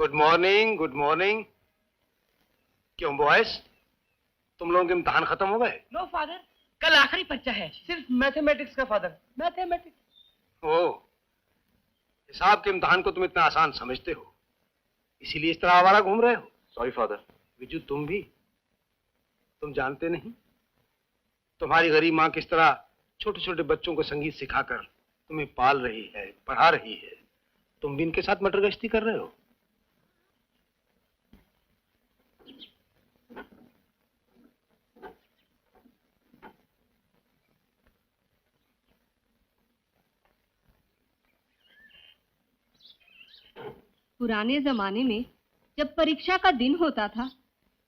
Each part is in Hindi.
Good morning, good morning. क्यों बॉयज, तुम लोगों के इम्तिहान खत्म हो गए? नो फादर, कल आखिरी पर्चा है, सिर्फ मैथमेटिक्स का फादर, मैथमेटिक्स। ओ, हिसाब के इम्तिहान को तुम इतना आसान समझते हो, इसीलिए इस तरह आवारा घूम रहे हो? Sorry father. विजू तुम भी, तुम जानते नहीं तुम्हारी गरीब माँ किस तरह छोटे छोटे बच्चों को संगीत सिखाकर तुम्हें पाल रही है, पढ़ा रही है। तुम भी इनके साथ मटर गश्ती कर रहे हो। पुराने जमाने में जब परीक्षा का दिन होता था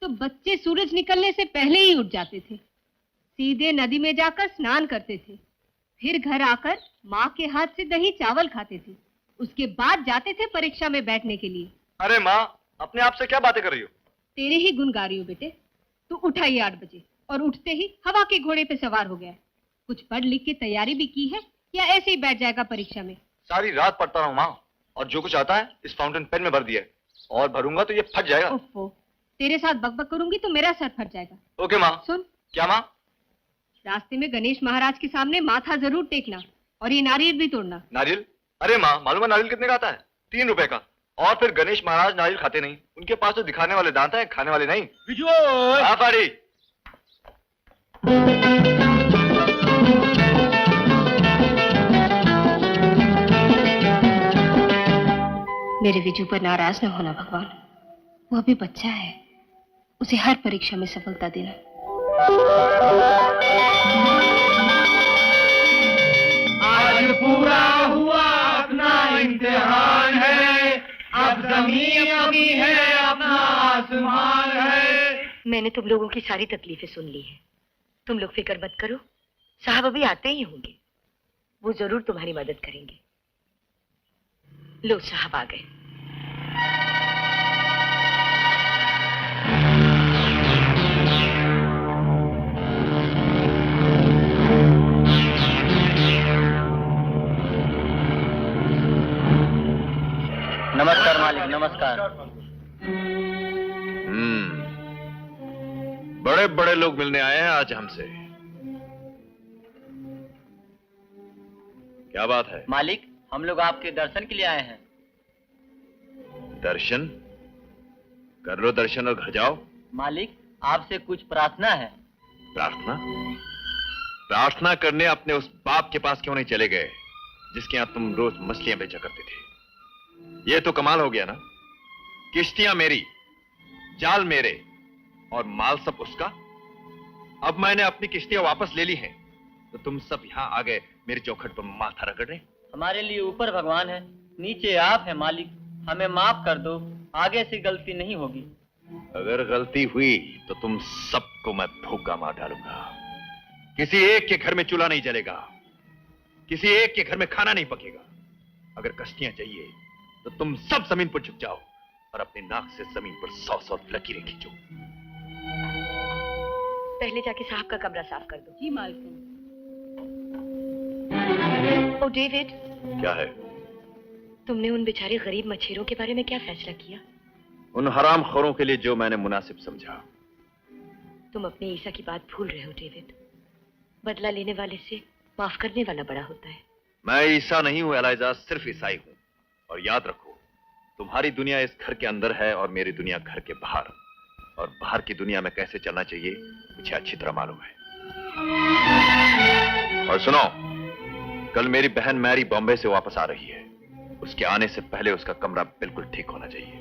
तो बच्चे सूरज निकलने से पहले ही उठ जाते थे, सीधे नदी में जाकर स्नान करते थे, फिर घर आकर माँ के हाथ से दही चावल खाते थे, उसके बाद जाते थे परीक्षा में बैठने के लिए। अरे माँ, अपने आप से क्या बातें कर रही हो? तेरे ही गुण गा रही हूँ बेटे। तू उठा ही 8 बजे और उठते ही हवा के घोड़े पे सवार हो गया। कुछ पढ़ लिख के तैयारी भी की है या ऐसे ही बैठ जाएगा परीक्षा में? सारी रात पढ़ता रहा हूँ माँ, और जो कुछ आता है इस फाउंटेन पेन में भर दिया है, और भरूंगा तो ये फट जाएगा। ओफो, तेरे साथ बकबक करूंगी तो मेरा सर फट जाएगा। ओके माँ। सुन। क्या माँ? रास्ते में गणेश महाराज के सामने माथा जरूर टेकना और ये नारियल भी तोड़ना। नारियल? अरे माँ, मालूम है नारियल कितने का आता है? 3 रुपए का। और फिर गणेश महाराज नारियल खाते नहीं, उनके पास तो दिखाने वाले दांत हैं, खाने वाले नहीं। हाँ फाड़ी। मेरे विजू पर नाराज न होना भगवान, वो अभी बच्चा है, उसे हर परीक्षा में सफलता देना। आज पूरा हुआ अपना इम्तिहान है, अब जमीन अभी है, अपना आसमान है। मैंने तुम लोगों की सारी तकलीफें सुन ली हैं, तुम लोग फिक्र मत करो, साहब अभी आते ही होंगे, वो जरूर तुम्हारी मदद करेंगे। लो साहब आ गए। नमस्कार मालिक, नमस्कार। बड़े बड़े लोग मिलने आए हैं आज हमसे। क्या बात है? मालिक, हम लोग आपके दर्शन के लिए आए हैं। दर्शन? कर लो दर्शन और घर जाओ। मालिक, आपसे कुछ प्रार्थना है। प्रार्थना? प्रार्थना करने अपने उस बाप के पास क्यों नहीं चले गए जिसके यहां तुम रोज मछलियां बेचा करते थे? ये तो कमाल हो गया ना, किश्तियां मेरी, जाल मेरे और माल सब उसका। अब मैंने अपनी किश्तियां वापस ले ली हैं तो तुम सब यहां आ गए मेरी चौखट पर माथा रगड़ रहे। हमारे लिए ऊपर भगवान है, नीचे आप है मालिक, हमें माफ कर दो, आगे से गलती नहीं होगी। अगर गलती हुई तो तुम सबको मैं भूखा मार डालूंगा। किसी एक के घर में चूल्हा नहीं जलेगा, किसी एक के घर में खाना नहीं पकेगा। अगर कश्तियां चाहिए तो तुम सब जमीन पर झुक जाओ और अपने नाक से जमीन पर 100 लकीरें खींचो। पहले जाके साहब का कमरा साफ कर दो। जी मालकिन। ओ डेविड। क्या है? तुमने उन बेचारे गरीब मच्छरों के बारे में क्या फैसला किया? उन हराम खोरों के लिए जो मैंने मुनासिब समझा। तुम अपने ईसा की बात भूल रहे हो डेविड। बदला लेने वाले से माफ करने वाला बड़ा होता है। मैं ईसा नहीं हूं एलाइजा, सिर्फ ईसाई हूं। और याद रखो, तुम्हारी दुनिया इस घर के अंदर है और मेरी दुनिया घर के बाहर। और बाहर की दुनिया में कैसे चलना चाहिए मुझे अच्छी तरह मालूम है। और सुनो, कल मेरी बहन मैरी बॉम्बे से वापस आ रही है। उसके आने से पहले उसका कमरा बिल्कुल ठीक होना चाहिए।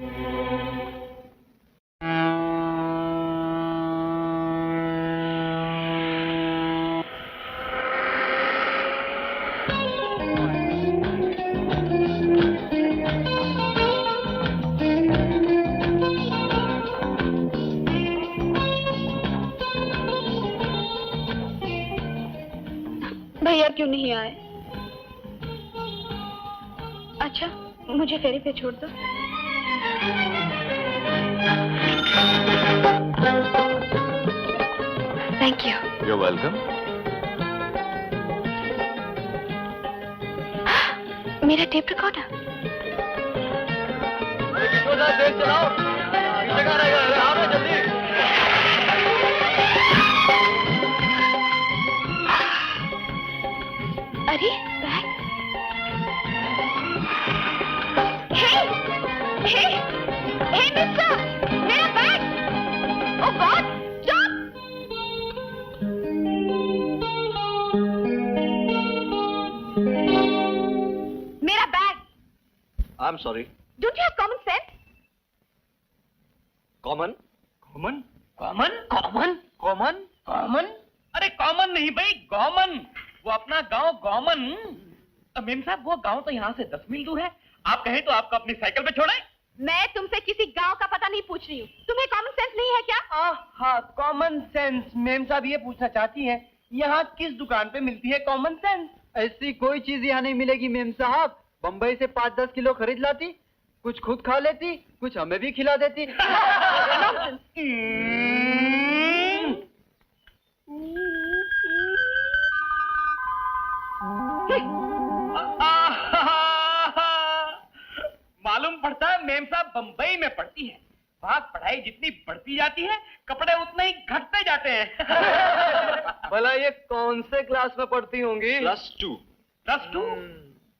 भैया क्यों नहीं आए? अच्छा, मुझे फेरी पे छोड़ दो। Thank you. You're welcome. मेरा टेप रिकॉर्डर। थोड़ा तेज चलाओ, पीछे का रहेगा, आओ ना जल्दी। अरे बैग। हे मिस्टर, मेरा बैग। ओह गॉड, स्टॉप। मेरा bag. I am sorry. Don't you have common sense? Common? Common common common common common? अरे कॉमन नहीं भाई, गौमन। वो अपना गांव गौमन। मेम साहब, वो गांव तो यहाँ से 10 मील दूर है। आप कहें तो आपको अपनी साइकिल पे छोड़े। मैं तुमसे किसी गांव का पता नहीं पूछ रही हूँ। तुम्हें कॉमन सेंस नहीं है क्या? हाँ, कॉमन सेंस। मेम साहब ये पूछना चाहती हैं, यहाँ किस दुकान पे मिलती है कॉमन सेंस? ऐसी कोई चीज यहाँ नहीं मिलेगी मेम साहब। बम्बई से 5-10 किलो खरीद लाती, कुछ खुद खा लेती, कुछ हमें भी खिला देती। मालूम पड़ता है मेम साहब बम्बई में पढ़ती है। वहाँ पढ़ाई जितनी बढ़ती जाती है, कपड़े उतने ही घटते जाते हैं। भला ये कौन से क्लास में पढ़ती होंगी? +2। +2?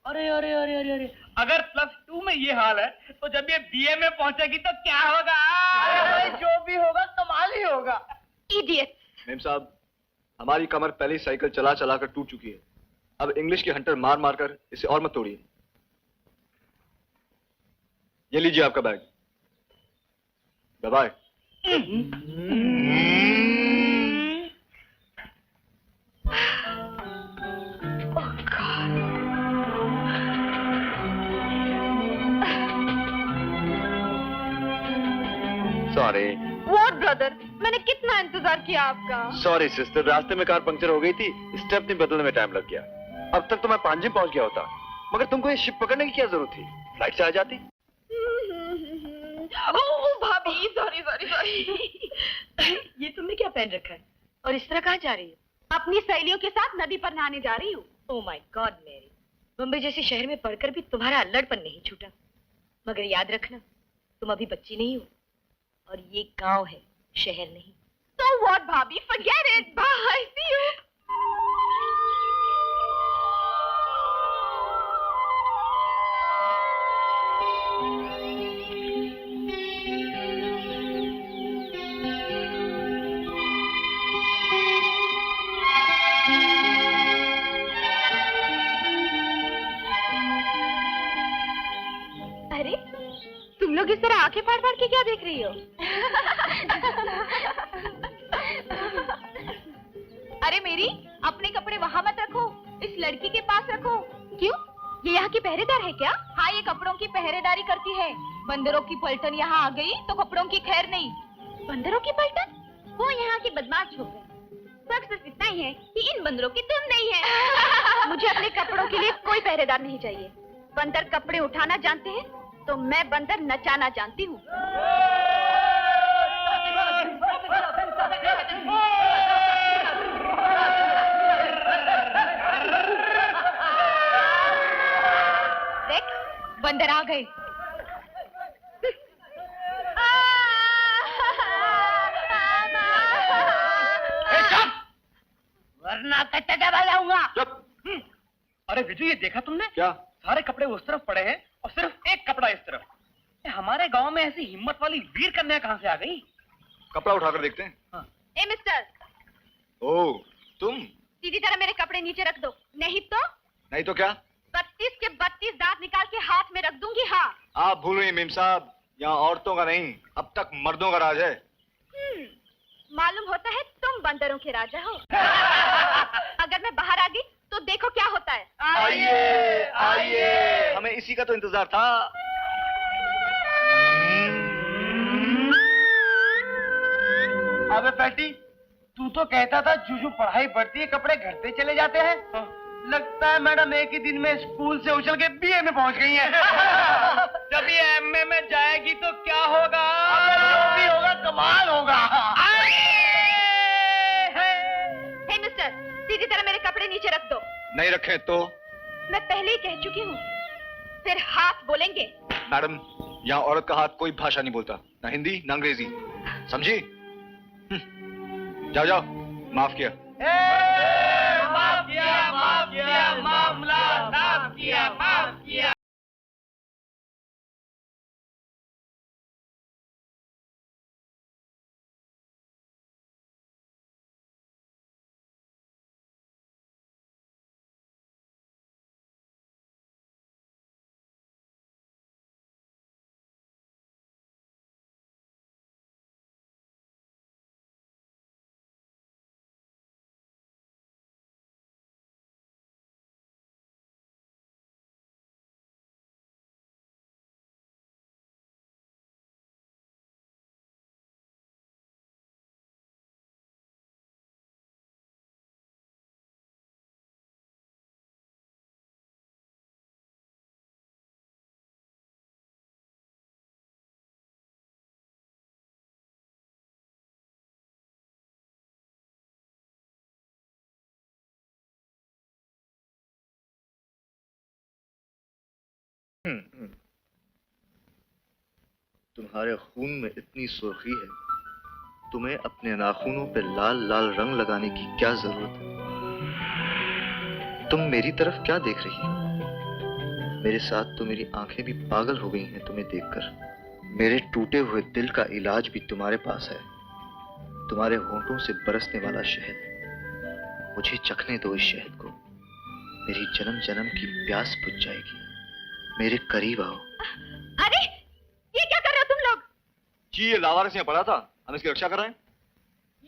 अरे अरे अरे अरे अरे, अगर +2 में ये हाल है, तो जब ये BA में पहुंचेगी तो क्या होगा? जो भी होगा कमाल ही होगा। इडियट। मेम साहब, हमारी कमर पहले साइकिल चला चला कर टूट चुकी है। अब इंग्लिश के हंटर मार मार कर इसे और मत तोड़िए। ये लीजिए आपका bag. Bye bye. Sorry. What brother, मैंने कितना इंतजार किया आपका। सॉरी सिस्टर, रास्ते में कार पंक्चर हो गई थी, स्टेपनी बदलने में टाइम लग गया। अब तक तो मैं पांजिम पहुंच गया होता, मगर तुमको ये शिप पकड़ने की क्या जरूरत थी? फ्लाइट से आ जाती। ओह भाभी, सॉरी सॉरी सॉरी। ये तुमने क्या पहन रखा है और इस तरह कहाँ जा रही हो? अपनी सहेलियों के साथ नदी पर नहाने जा रही हूँ। Oh my god Mary, Bombay जैसे शहर में पढ़कर भी तुम्हारा अल्लड़पन नहीं छूटा। मगर याद रखना, तुम अभी बच्ची नहीं हो और ये गांव है, शहर नहीं। So what भाभी, forget it, bye, see you। अरे तुम लोग इस तरह आंखें फाड़ फाड़ के क्या देख रही हो? अरे मेरी, अपने कपड़े वहाँ मत रखो, इस लड़की के पास रखो। क्यों? ये यहाँ की पहरेदार है क्या? हाँ, ये कपड़ों की पहरेदारी करती है। बंदरों की पलटन यहाँ आ गई तो कपड़ों की खैर नहीं। बंदरों की पलटन? वो यहाँ के बदमाश हो गए। फर्क सिर्फ इतना ही है कि इन बंदरों की तुम नहीं है। मुझे अपने कपड़ों के लिए कोई पहरेदार नहीं चाहिए। बंदर कपड़े उठाना जानते हैं तो मैं बंदर नचाना जानती हूँ। देख, बंदर आ गए। वरना कट्टा दबा जाऊंगा। चुप। अरे विजू, ये देखा तुमने? क्या? सारे कपड़े उस तरफ पड़े हैं और सिर्फ एक कपड़ा इस तरफ। हमारे गांव में ऐसी हिम्मत वाली वीर कन्या कहाँ से आ गई? कपड़ा उठाकर देखते हैं। हाँ। ए मिस्टर, ओह, तुम? सीधी तरह मेरे कपड़े नीचे रख दो, नहीं तो नहीं तो क्या? 32 के 32 दांत निकाल के हाथ में रख दूंगी। हाँ। आप भूल रही मेम साहब, यहाँ औरतों का नहीं, अब तक मर्दों का राज है। मालूम होता है तुम बंदरों के राजा हो। अगर मैं बाहर आ गई तो देखो क्या होता है। आइए, आइए। हमें इसी का तो इंतजार था। अबे पैटी, तू तो कहता था जूजू पढ़ाई बढ़ती है, कपड़े घटते चले जाते हैं। लगता है मैडम एक ही दिन में स्कूल से उछल के BA में पहुंच गई हैं। जब ये MA में जाएगी तो क्या होगा? जो भी होगा कमाल होगा। हे मिस्टर, सीधी तरह मेरे कपड़े नीचे रख दो। नहीं रखें तो? मैं पहले ही कह चुकी हूँ, फिर हाथ बोलेंगे। मैडम, यहाँ औरत का हाथ कोई भाषा नहीं बोलता, ना हिंदी ना अंग्रेजी, समझी? जाओ जाओ, माफ किया। माफ किया, मामला साफ किया, माफ किया। तुम्हारे खून में इतनी सुर्खी है, तुम्हें अपने नाखूनों पे लाल लाल रंग लगाने की क्या जरूरत है? तुम मेरी तरफ क्या देख रही हो? मेरे साथ तो मेरी आंखें भी पागल हो गई हैं तुम्हें देखकर। मेरे टूटे हुए दिल का इलाज भी तुम्हारे पास है, तुम्हारे होंठों से बरसने वाला शहद। मुझे चखने दो इस शहद को, मेरी जन्म जन्म की प्यास बुझ जाएगी। मेरे करीब आओ। अरे ये क्या कर रहे हो तुम लोग? जी ये लावारिस यहाँ पड़ा था, हम इसकी रक्षा कर रहे हैं।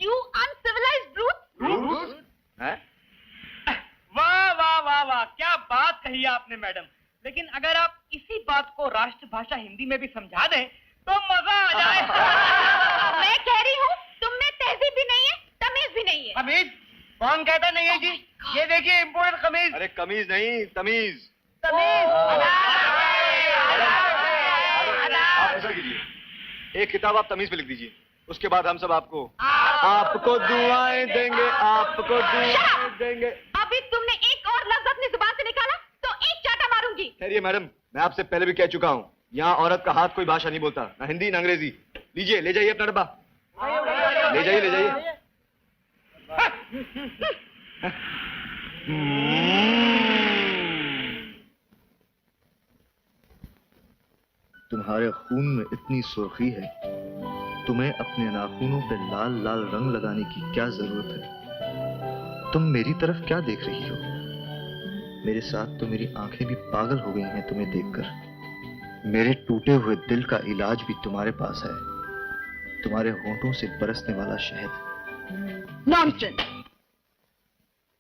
You uncivilised brute. हैं? वाह वाह वाह वाह, क्या बात कही आपने मैडम। लेकिन अगर आप इसी बात को राष्ट्रभाषा हिंदी में भी समझा दें तो मजा आ जाए। मैं कह रही हूँ तुम में तहजीब भी नहीं है, तमीज भी नहीं है। कमीज? कौन कहता नहीं है जी? ये देखिए इम्पोर्टेड कमीज। अरे कमीज नहीं, तमीज। तमीज। आप ऐसा कीजिए, एक किताब आप तमीज पे लिख दीजिए, उसके बाद हम सब आपको दुआएं देंगे, आपको दुआएं देंगे। अभी तुमने एक और लफ्ज अपनी जुबान से निकाला तो एक चाटा मारूंगी। खैरिए मैडम, मैं आपसे पहले भी कह चुका हूँ, यहाँ औरत का हाथ कोई भाषा नहीं बोलता, ना हिंदी ना अंग्रेजी। लीजिए, ले जाइए अपना डब्बा, ले जाइए ले जाइए। तुम्हारे खून में इतनी सुर्खी है, तुम्हें अपने नाखूनों पे लाल लाल रंग लगाने की क्या जरूरत है? तुम मेरी तरफ क्या देख रही हो? मेरे साथ तो मेरी आंखें भी पागल हो गई हैं तुम्हें देखकर। मेरे टूटे हुए दिल का इलाज भी तुम्हारे पास है, तुम्हारे होंठों से बरसने वाला शहद। नॉनसेंस।